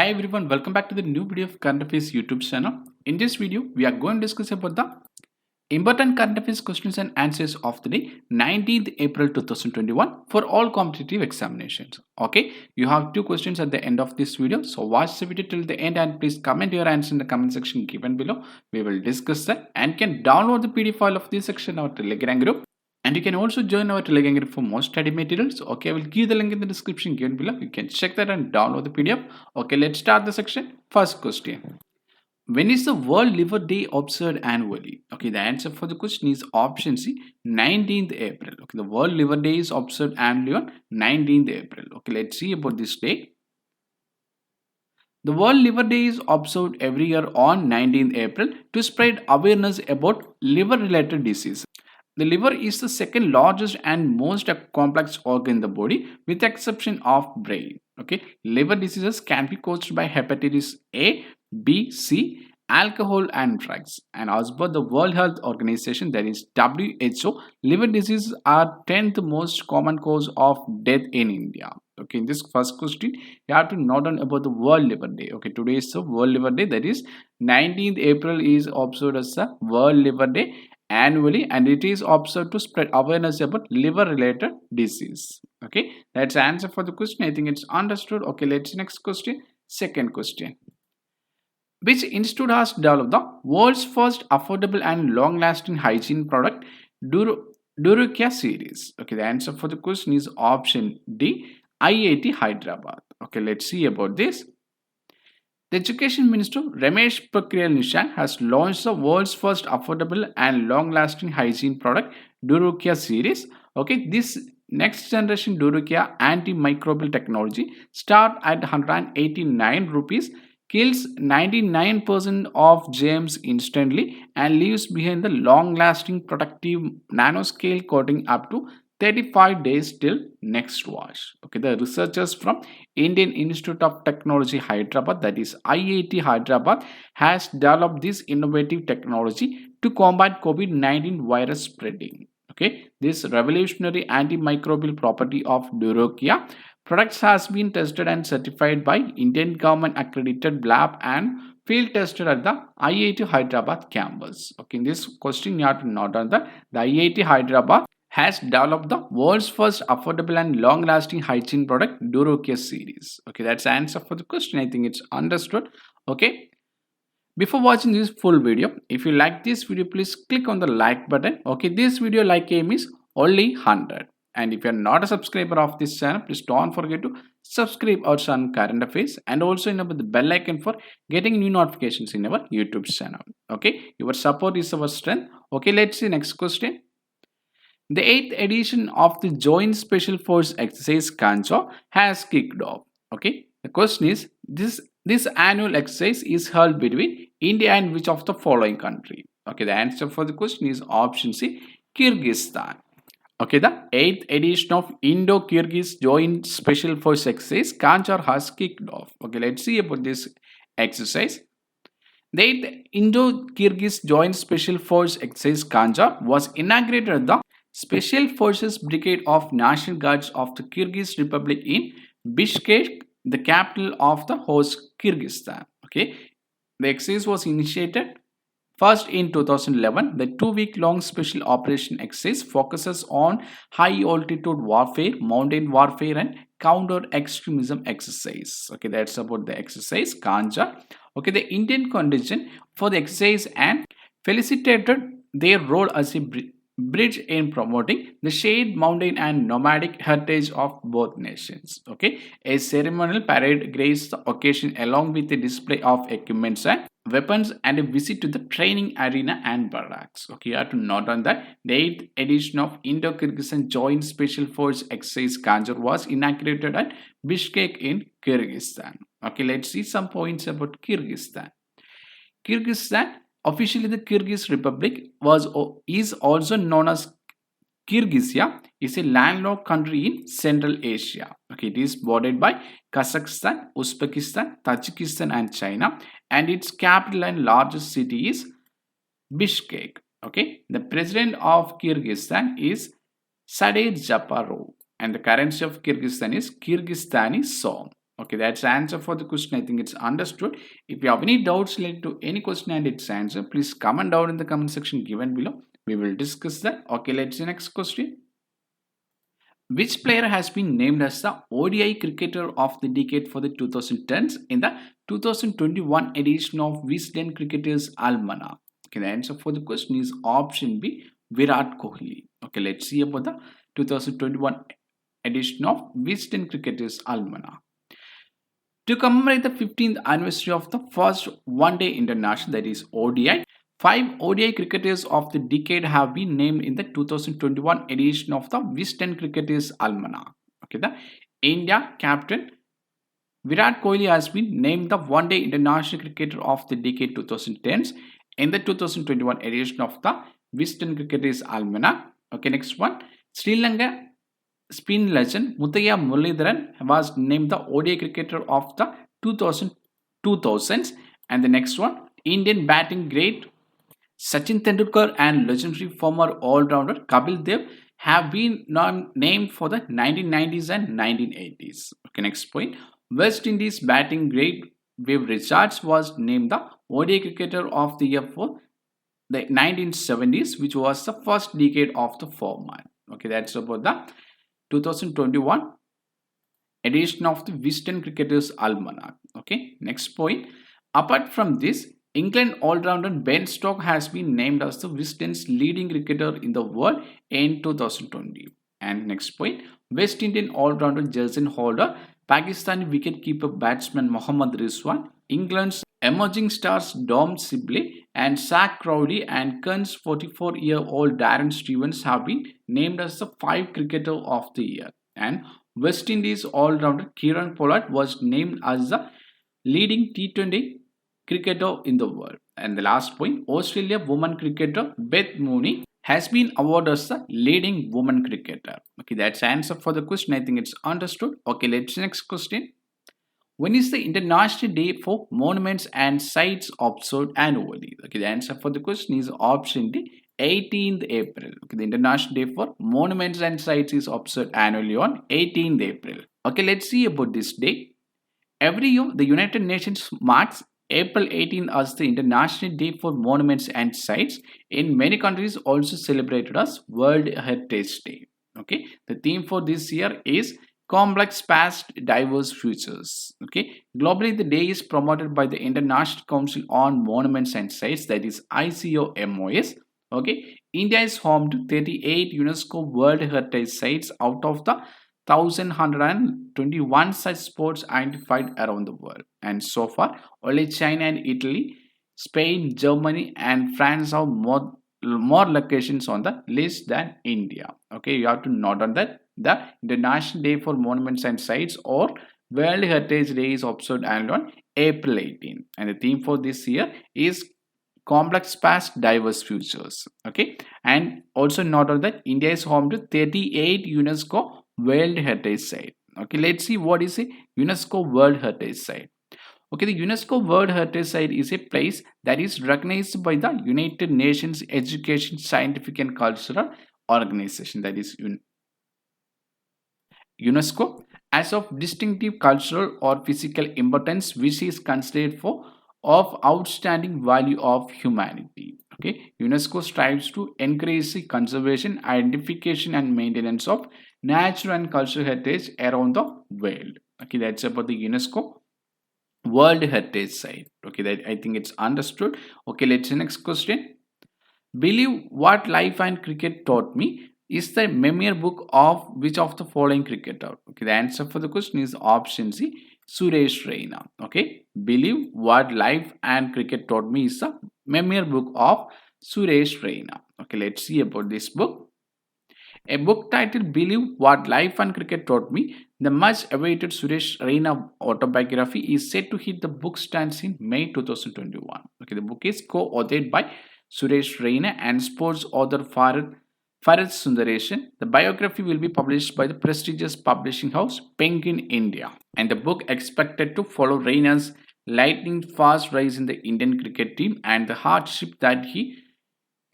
Hi everyone, welcome back to the new video of Current Affairs YouTube channel. In this video, we are going to discuss about the important current affairs questions and answers of the day 19th April 2021 for all competitive examinations. Okay, you have two questions at the end of this video. So watch the video till the end and please comment your answer in the comment section given below. We will discuss that and can download the PDF file of this section on our Telegram group. And you can also join our Telegram group for more study materials. Okay, I will give the link in the description given below. You can check that and download the PDF. Okay, let's start the section. First question. When is the World Liver Day observed annually? Okay, the answer for the question is option C, 19th April. Okay, the World Liver Day is observed annually on 19th April. Okay, let's see about this day. The World Liver Day is observed every year on 19th April to spread awareness about liver-related diseases. The liver is the second largest and most complex organ in the body with the exception of brain. Okay, liver diseases can be caused by hepatitis A, B, C, alcohol and drugs. And as per the World Health Organization, that is WHO, liver diseases are 10th most common cause of death in India. Okay, in this first question, you have to note down about the World Liver Day. Okay, today is the World Liver Day, that is 19th April is observed as the World Liver Day annually, and it is observed to spread awareness about liver related disease. Okay, that's the answer for the question. I think it's understood. Okay, let's next question. Second question. Which institute has developed the world's first affordable and long lasting hygiene product, Durukia series? Okay, the answer for the question is option D, IIT Hyderabad. Okay, let's see about this. The Education Minister Ramesh Pokhriyal Nishank has launched the world's first affordable and long-lasting hygiene product, Durukia series. Okay, this next generation Durukia antimicrobial technology start at 189 rupees, kills 99% of germs instantly, and leaves behind the long-lasting protective nanoscale coating up to 35 days till next wash. Okay, the researchers from Indian Institute of Technology Hyderabad, that is IIT Hyderabad, has developed this innovative technology to combat COVID-19 virus spreading. Okay, this revolutionary antimicrobial property of Durokia products has been tested and certified by Indian government accredited lab and field tested at the IIT Hyderabad campus. Okay, in this question you have to note down that the IIT Hyderabad has developed the world's first affordable and long-lasting hygiene product, Durokia series. Okay, that's the answer for the question. I think it's understood. Okay. Before watching this full video, if you like this video, please click on the like button. Okay, this video like aim is only 100. And if you are not a subscriber of this channel, please don't forget to subscribe our channel Current Affairs and also enable the bell icon for getting new notifications in our YouTube channel. Okay, your support is our strength. Okay, let's see next question. The 8th edition of the Joint Special Force Exercise Kanjar has kicked off. Okay, the question is this annual exercise is held between India and which of the following country? Okay, the answer for the question is option C, Kyrgyzstan. Okay, the 8th edition of Indo-Kyrgyz Joint Special Force Exercise Kanjar has kicked off. Okay, let's see about this exercise. The 8th Indo-Kyrgyz Joint Special Force Exercise Kanjar was inaugurated at the Special Forces Brigade of National Guards of the Kyrgyz Republic in Bishkek, the capital of the host Kyrgyzstan. Okay, the exercise was initiated first in 2011. The 2-week-long special operation exercise focuses on high altitude warfare, mountain warfare, and counter extremism exercise. Okay, that's about the exercise Kanjar. Okay, the Indian contingent for the exercise and felicitated their role as a bridge in promoting the shared mountain and nomadic heritage of both nations. Okay, a ceremonial parade graced the occasion along with a display of equipments and weapons and a visit to the training arena and barracks. Okay, you have to note on that the 8th edition of Indo-Kyrgyzstan Joint Special Force Exercise Kanjar was inaugurated at Bishkek in Kyrgyzstan. Okay, let's see some points about Kyrgyzstan. Kyrgyzstan, officially the Kyrgyz Republic, is also known as Kyrgyzia, is a landlocked country in Central Asia. Okay, it is bordered by Kazakhstan, Uzbekistan, Tajikistan, and China, and its capital and largest city is Bishkek. Okay, the president of Kyrgyzstan is Sadir Japarov, and the currency of Kyrgyzstan is Kyrgyzstani Som. Okay, that's the answer for the question. I think it's understood. If you have any doubts related to any question and its answer, please comment down in the comment section given below. We will discuss that. Okay, let's see next question. Which player has been named as the ODI Cricketer of the Decade for the 2010s in the 2021 edition of Wisden Cricketers Almanac? Okay, the answer for the question is option B, Virat Kohli. Okay, let's see about the 2021 edition of Wisden Cricketers Almanac. To commemorate the 15th anniversary of the first one-day international, that is ODI, 5 ODI cricketers of the decade have been named in the 2021 edition of the Wisden Cricketers Almanac. Okay, the India captain Virat Kohli has been named the one-day international cricketer of the decade 2010s in the 2021 edition of the Wisden Cricketers Almanac. Okay, next one. Sri Lanka spin legend Muthaiya Muralidharan was named the ODI cricketer of the 2000s. And the next one, Indian batting great Sachin Tendulkar and legendary former all-rounder Kapil Dev have been named for the 1990s and 1980s. Okay, next point. West Indies batting great Viv Richards was named the ODI cricketer of the year for the 1970s, which was the first decade of the format. Okay, that's about the 2021 edition of the Wisden Cricketers Almanac. Okay, next point. Apart from this, England all-rounder Ben Stokes has been named as the Wisden's leading cricketer in the world in 2020. And next point. West Indian all-rounder jersey holder, Pakistani wicketkeeper batsman Mohammad Rizwan, England's emerging stars Dom Sibley and Zach Crowley and Cairns 44-year-old Darren Stevens have been named as the 5 cricketer of the year. And West Indies all-rounder Kieran Pollard was named as the leading T20 cricketer in the world. And the last point, Australia woman cricketer Beth Mooney has been awarded as the leading woman cricketer. Okay, that's the answer for the question. I think it's understood. Okay, let's next question. When is the International Day for Monuments and Sites observed annually? Okay, the answer for the question is option D, 18th April. Okay, the International Day for Monuments and Sites is observed annually on 18th April. Okay, let's see about this day. Every year, the United Nations marks April 18 as the International Day for Monuments and Sites. In many countries also celebrated as World Heritage Day. Okay, the theme for this year is Complex Past, Diverse Futures. Okay, globally the day is promoted by the International Council on Monuments and Sites, that is ICOMOS. Okay, India is home to 38 UNESCO World Heritage Sites out of the 1,121 such spots identified around the world. And so far, only China and Italy, Spain, Germany, and France have more locations on the list than India. Okay, you have to note on that the International Day for Monuments and Sites or World Heritage Day is observed annually on April 18. And the theme for this year is Complex Past, Diverse Futures. Okay, and also note on that India is home to 38 UNESCO World Heritage Site. Okay, let's see what is a UNESCO World Heritage Site. Okay, the UNESCO World Heritage Site is a place that is recognized by the United Nations Education, Scientific and Cultural Organization, that is UNESCO, as of distinctive cultural or physical importance, which is considered for of outstanding value of humanity. Okay, UNESCO strives to encourage the conservation, identification and maintenance of natural and cultural heritage around the world. Okay, that's about the UNESCO World Heritage Site. Okay, that I think it's understood. Okay, let's see next question. Believe what life and cricket taught me is the memoir book of which of the following cricketer? Okay, the answer for the question is option C, Suresh Raina. Okay, Believe what life and cricket taught me is the memoir book of Suresh Raina. Okay, let's see about this book. A book titled Believe What Life and Cricket Taught Me, the much awaited Suresh Raina autobiography, is set to hit the bookstands in May 2021. Okay, the book is co-authored by Suresh Raina and sports author Farid Sundaresan. The biography will be published by the prestigious publishing house Penguin India, and the book expected to follow Raina's lightning fast rise in the Indian cricket team and the hardship that he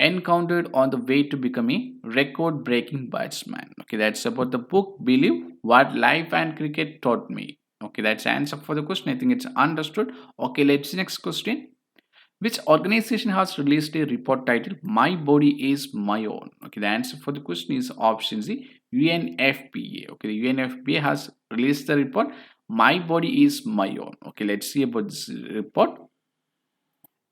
encountered on the way to become a record-breaking batsman. Okay, that's about the book Believe What Life and Cricket Taught Me. Okay, that's the answer for the question. I think it's understood. Okay, let's see next question. Which organization has released a report titled My Body is My Own? Okay, the answer for the question is option C, UNFPA. Okay, the UNFPA has released the report My Body is My Own. Okay, let's see about this report.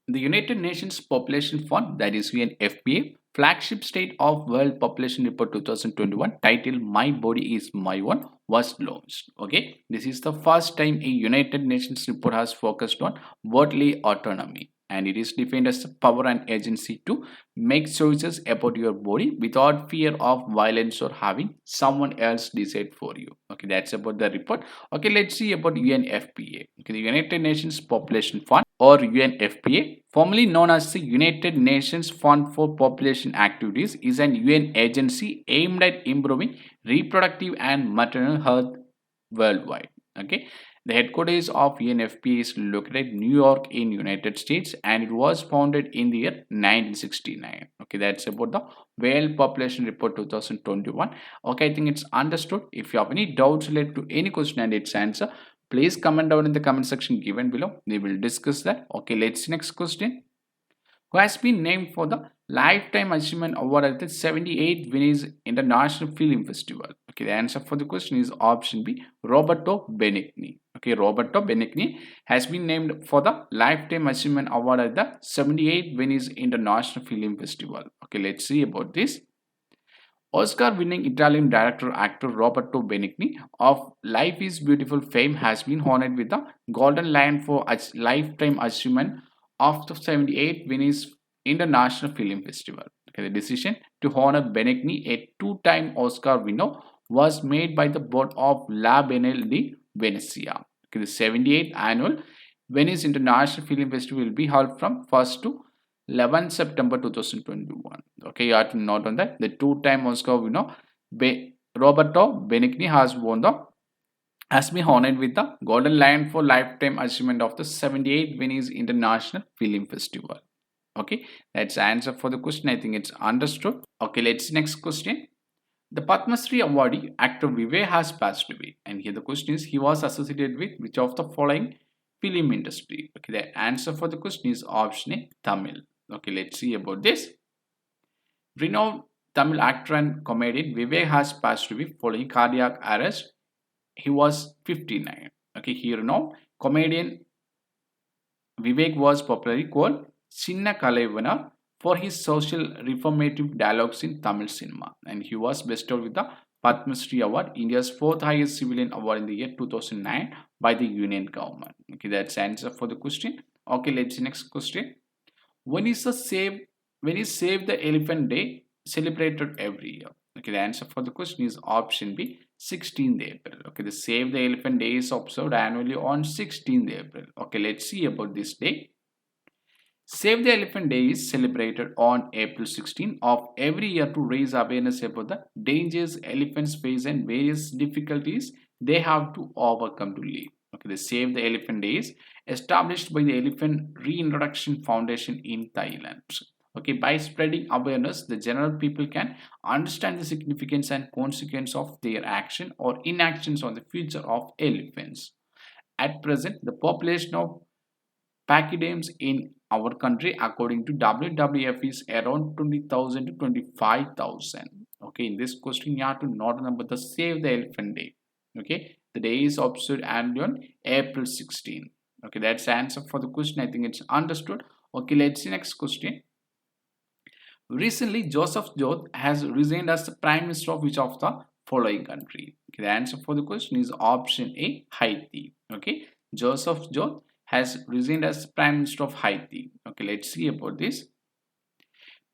The United Nations Population Fund, that is UNFPA, flagship State of World Population Report 2021 titled My Body is My Own was launched. Okay, this is the first time a United Nations report has focused on bodily autonomy, and it is defined as the power and agency to make choices about your body without fear of violence or having someone else decide for you. Okay, that's about the report. Okay, let's see about UNFPA. Okay, the United Nations Population Fund, or UNFPA, formerly known as the United Nations Fund for Population Activities, is an UN agency aimed at improving reproductive and maternal health worldwide. Okay, the headquarters of UNFPA is located in New York in United States, and it was founded in the year 1969. Okay, that's about the World Population Report 2021. Okay, I think it's understood. If you have any doubts related to any question and its answer, please comment down in the comment section given below. We will discuss that. Okay, let's see next question. Who has been named for the Lifetime Achievement Award at the 78th Venice International Film Festival? Okay, the answer for the question is option B, Roberto Benigni. Okay, Roberto Benigni has been named for the Lifetime Achievement Award at the 78th Venice International Film Festival. Okay, let's see about this. Oscar-winning Italian director-actor Roberto Benigni of Life is Beautiful fame has been honored with the Golden Lion for Lifetime Achievement of the 78th Venice International Film Festival. Okay, the decision to honor Benigni, a two-time Oscar winner, was made by the board of La Biennale di Venezia. Okay, the 78th annual Venice International Film Festival will be held from 1st to 11 September 2021. Okay, you have to note on that the two-time Oscar winner Roberto Benigni has been honored with the Golden Lion for Lifetime Achievement of the 78th Venice International Film Festival. Okay, that's the answer for the question. I think it's understood. Okay, let's see next question. The Padma Shri awardee actor Vivek has passed away, and here the question is, he was associated with which of the following film industry? Okay, the answer for the question is option A, Tamil. Okay, let's see about this. Renowned Tamil actor and comedian Vivek has passed away following cardiac arrest. He was 59. Okay, here now, comedian Vivek was popularly called Chinna Kalaivana for his social reformative dialogues in Tamil cinema, and he was bestowed with the Padma Shri Award, India's fourth highest civilian award in the year 2009 by the Union government. Okay, that's the answer for the question. Okay, let's see next question. When is Save the Elephant Day celebrated every year? Okay, the answer for the question is option B, 16th April. Okay, the Save the Elephant Day is observed annually on 16th April. Okay, let's see about this day. Save the Elephant Day is celebrated on April 16 of every year to raise awareness about the dangers elephants face and various difficulties they have to overcome to live. Okay, the Save the Elephant Day is established by the Elephant Reintroduction Foundation in Thailand. Okay, by spreading awareness, the general people can understand the significance and consequence of their action or inactions on the future of elephants. At present, the population of pachyderms in our country, according to WWF, is around 20,000 to 25,000. Okay, in this question, you have to note about the Save the Elephant Day. Okay, the day is observed annually on April 16. Okay, that's the answer for the question. I think it's understood. Okay, let's see next question. Recently, Joseph Joth has resigned as the Prime Minister of which of the following country? Okay, the answer for the question is option A, Haiti. Okay, Joseph Joth has resigned as Prime Minister of Haiti. Okay, let's see about this.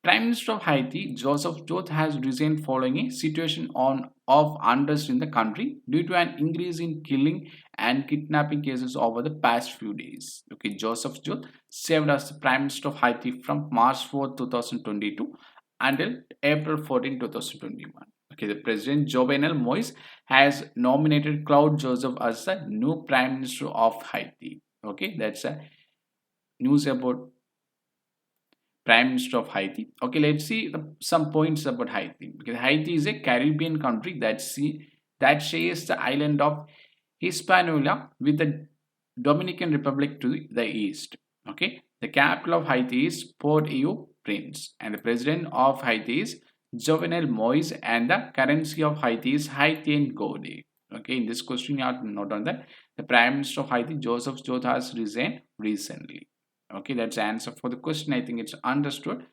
Prime Minister of Haiti, Joseph Joth, has resigned following a situation of unrest in the country due to an increase in killing and kidnapping cases over the past few days. Okay, Joseph Joth served as the Prime Minister of Haiti from March 4, 2022 until April 14, 2021. Okay, the President Jovenel Moise has nominated Claude Joseph as the new Prime Minister of Haiti. Okay, that's a news about Prime Minister of Haiti. Okay, let's see some points about Haiti. Because Haiti is a Caribbean country that shares the island of Hispaniola with the Dominican Republic to the east. Okay, the capital of Haiti is Port-au-Prince, and the president of Haiti is Jovenel Moise, and the currency of Haiti is Haitian gourde. Okay, in this question you have to note on that the Prime Minister of Haiti, Joseph Joth, has resigned recently. Okay, that's the answer for the question. I think it's understood.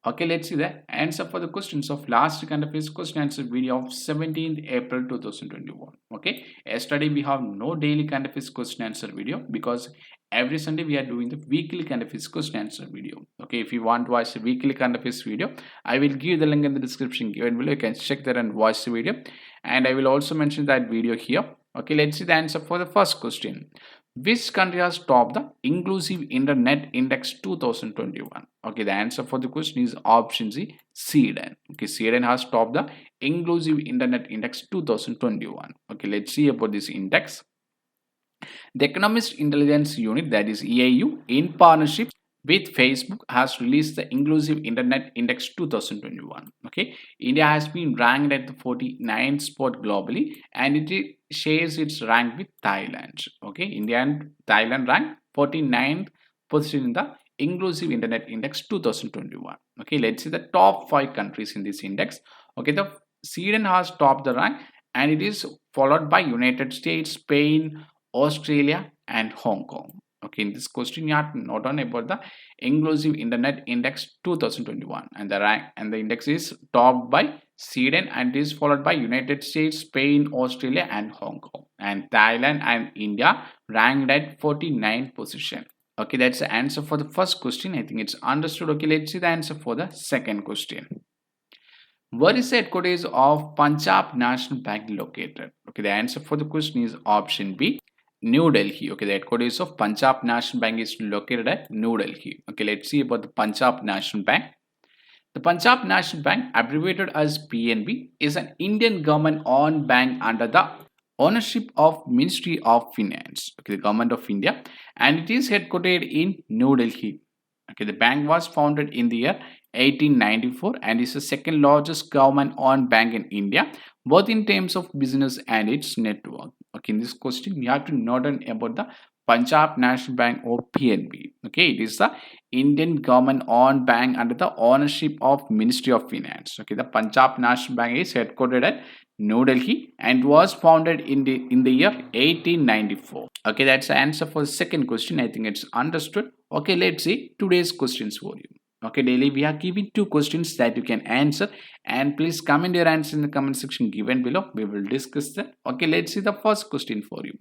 Okay, let's see the answer for the questions of last kind of his question answer video of 17th April 2021. Okay, yesterday we have no daily kind of his question answer video because every Sunday we are doing the weekly kind of his question answer video. Okay, if you want to watch the weekly kind of his video, I will give the link in the description given below. You can check that and watch the video, and I will also mention that video here. Okay, let's see the answer for the first question. Which country has topped the Inclusive Internet Index 2021? Okay, the answer for the question is option C, Sweden. Okay, Sweden has topped the Inclusive Internet Index 2021. Okay, let's see about this index. The Economist Intelligence Unit, that is EIU, in partnership with Facebook, has released the Inclusive Internet Index 2021. Okay, India has been ranked at the 49th spot globally, and it shares its rank with Thailand. Okay, India and Thailand rank 49th position in the Inclusive Internet Index 2021. Okay, let's see the top 5 countries in this index. Okay, the Sweden has topped the rank, and it is followed by United States, Spain, Australia, and Hong Kong. Okay, in this question you have to note on about the Inclusive Internet Index 2021, and the rank and the index is topped by Sweden, and is followed by United States, Spain, Australia, and Hong Kong, and Thailand and India ranked at 49th position. Okay, that's the answer for the first question. I think it's understood. Okay, let's see the answer for the second question. Where is the headquarters of Punjab National Bank located? Okay, the answer for the question is option B, New Delhi. Okay, the headquarters of Punjab National Bank is located at New Delhi. Okay, let's see about the Punjab National Bank. The Punjab National Bank, abbreviated as PNB, is an Indian government-owned bank under the ownership of Ministry of Finance, okay, the Government of India, and it is headquartered in New Delhi. Okay, the bank was founded in the year 1894 and is the second largest government-owned bank in India, both in terms of business and its network. Okay, in this question, you have to note about the Punjab National Bank or PNB. Okay, it is the Indian government-owned bank under the ownership of Ministry of Finance. Okay, the Punjab National Bank is headquartered at New Delhi and was founded in the year 1894. Okay, that's the answer for the second question. I think it's understood. Okay, let's see today's questions for you. Okay, daily we are giving 2 questions that you can answer, and please comment your answer in the comment section given below. We will discuss that. Okay, let's see the first question for you.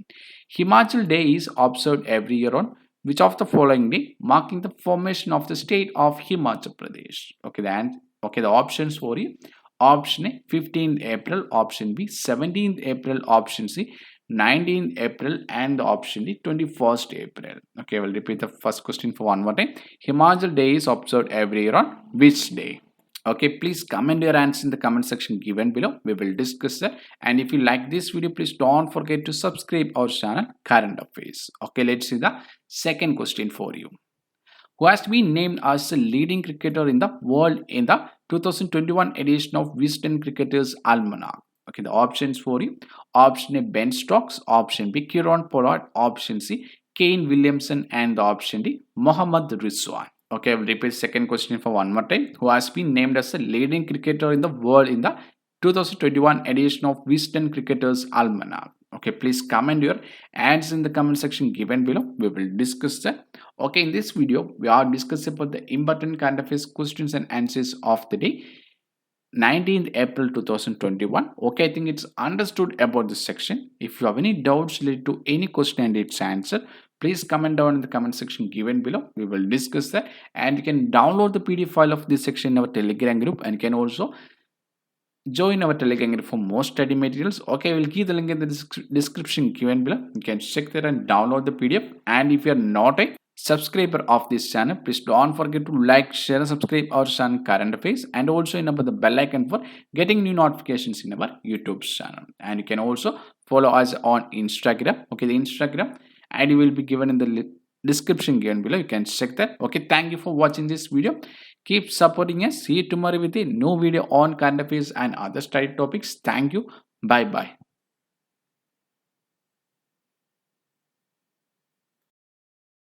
Himachal Day is observed every year on which of the following day, marking the formation of the state of Himachal Pradesh? Okay, the options for you. Option A, 15th April, option B, 17th April, option C, 19th April, and the option D, 21st April. Okay, I will repeat the first question for one more time. Himachal Day is observed every year on which day? Okay, please comment your answer in the comment section given below. We will discuss that. And if you like this video, please don't forget to subscribe our channel Current Affairs. Okay, let's see the second question for you. Who has been named as the leading cricketer in the world in the 2021 edition of Wisden Cricketers Almanac? Okay, the options for you. Option A, Ben Stokes. Option B, Kieron Pollard. Option C, Kane Williamson. And the option D, Mohammad Rizwan. Okay, I will repeat second question for one more time. Who has been named as the leading cricketer in the world in the 2021 edition of Wisden Cricketers Almanac? Okay, please comment your answers in the comment section given below. We will discuss that. Okay, in this video, we are discussing about the important kind of questions and answers of the day, 19th April 2021. Okay, I think it's understood about this section. If you have any doubts related to any question and its answer, please comment down in the comment section given below. We will discuss that, and you can download the PDF file of this section in our Telegram group, and you can also join our Telegram group for more study materials. Okay, I will give the link in the description given below. You can check that and download the PDF. And if you are not a subscriber of this channel, please don't forget to like, share, and subscribe our channel Current Affairs, and also enable the bell icon for getting new notifications in our YouTube channel. And you can also follow us on Instagram. Okay, the Instagram ID will be given in the description given below. You can check that. Okay, thank you for watching this video. Keep supporting us. See you tomorrow with a new video on current affairs and other study topics. Thank you. Bye bye.